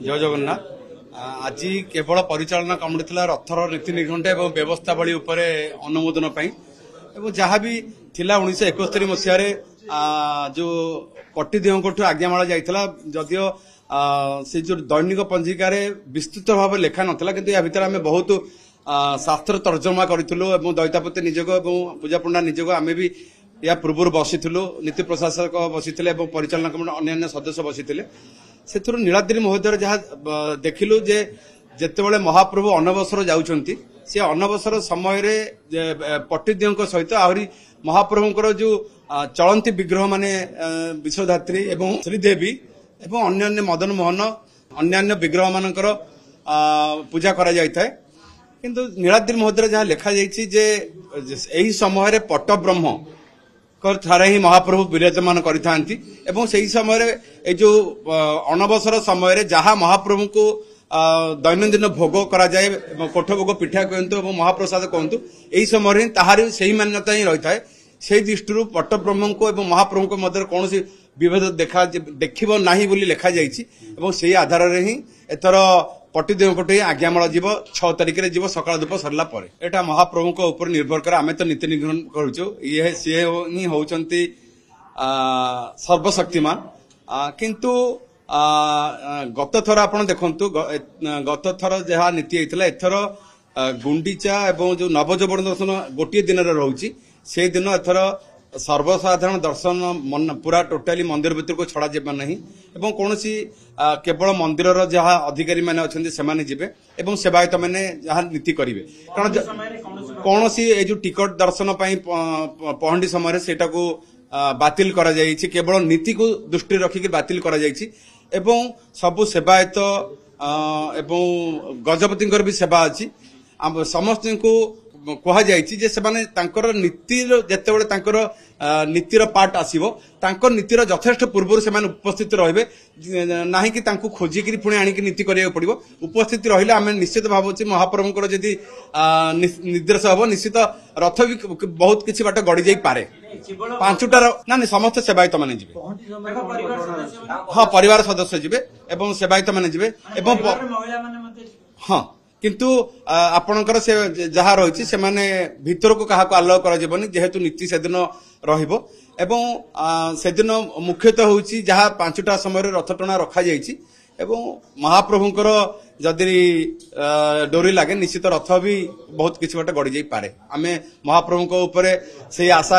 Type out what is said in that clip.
जय जगन्नाथ आज केवल परिचालना कमिटी थिला रथर नीति निघंट और व्यवस्थावली उपरे अनुमोदन जहाँ भी थिला 1971 मसीह जो कटिदेव आज्ञामाला जाइथिला जदियो से जो दैनिक पंजिकार विस्तृत भाव लेखा नथिला किंतु या भितर आमे बहुत शास्त्र तर्जमा करिथिलु एवं दैतापति निजोग एवं पूजा पंडा निजोग आमे भी या पूर्व बसिथिलु नीति प्रशासक बसिथिले एवं परिचालना कमिटी अन्य सदस्य बसिथिले सेथुरु नीलाद्री महोदय जहाँ देखिलु जे जेतेबेले महाप्रभु अनवसर जाउछंती से अनवसर समय रे पट्टिदियों सहित आहरी महाप्रभुଙ୍କର जो चलंती विग्रह माने विश्वधात्री एवं श्रीदेवी एवं अन्य मदन मोहन अन्य विग्रह मानकर पूजा करा जाय थाए किंतु नीलाद्री महोदय जहाँ लिखा जायछि जे एही समय रे पट्टब्रह्म थारे ही महाप्रभु विराजमान करिथांती एवं सही समय जो अनवसर समय जहाँ महाप्रभु को दैनंदिन भोग करा जाए कोठ भोग पिठा कहतु और महाप्रसाद कहतु यही समय ताहारी सही मान्यता ही रही है से दृष्टि पट्टब्रह्म को एवं महाप्रभु को मध्य कौन विभेद देखिब नाही बोली लिखा जाइछि एवं से आधार रे ही एतर पट्टिदेव कोटे आज्ञामाला जीव 6 तारिख रे जीव सकाळ धूप सरला परे एटा महाप्रभु को ऊपर निर्भर करे आमे तो नीति निग्रहण करूछु ये सी ही होउचंती सर्वशक्तिमान किंतु गत थर आपण देखंतु गत थर जहा नीति हेतिला एथर गुंडीचा एवं जो नवजोबन दर्शन गोटे दिन रे रहउची से दिन एथर सर्वसाधारण दर्शन पूरा टोटाली मंदिर भीतर को छड़ा जेबा नहीं एवं कौन सी केवल मंदिर जहाँ अधिकारी मैंने अच्छे से जीवे एवं सेवायत मैंने जहाँ नीति करेंगे कारण कौन सी जो टिकट दर्शन पहंडी समय सेटा को बातिल करा जायछि केवल नीति को दृष्टि रखिक बातिल करा जायछि एवं सबु सेवायत एवं गजपति भी सेवा अच्छी समस्त को कह जायछि जे सेमाने तांकर नीतिर जेतेबेले तांकर नीतिर पार्ट आसीबो तांकर नीतिर यथेष्ट पूर्व से उपस्थित रहिबे नाही कि तांको खोजी करी पुणी आनी नीति करिया पड़िबो उपस्थित रहिले आमे निश्चित भाबुछि महाप्रभुकर जदि निर्देश हबो निश्चित रथ भी बहुत किछि बाट गड़ी जाई पारे पांचटार ना समस्त सेवायत माने जिवे हाँ परिवार सदस्य जिवे एवं सेवायत माने जिवे एवं हाँ किंतु आपणकर से जहाँ रही से माने भीतर को कहा आलाउ कर जेहेतु नीति से दिन रहिबो एवं से दिन मुख्यतः होची जहाँ 5टा समय रथ टଣା रखा जायछि एवं महाप्रभुଙ୍କର जदि डोरी लागे निश्चित रथ भी बहुत किछि बाट गड़ी जाई पारे आमे महाप्रभुଙ୍କ ऊपर से आशा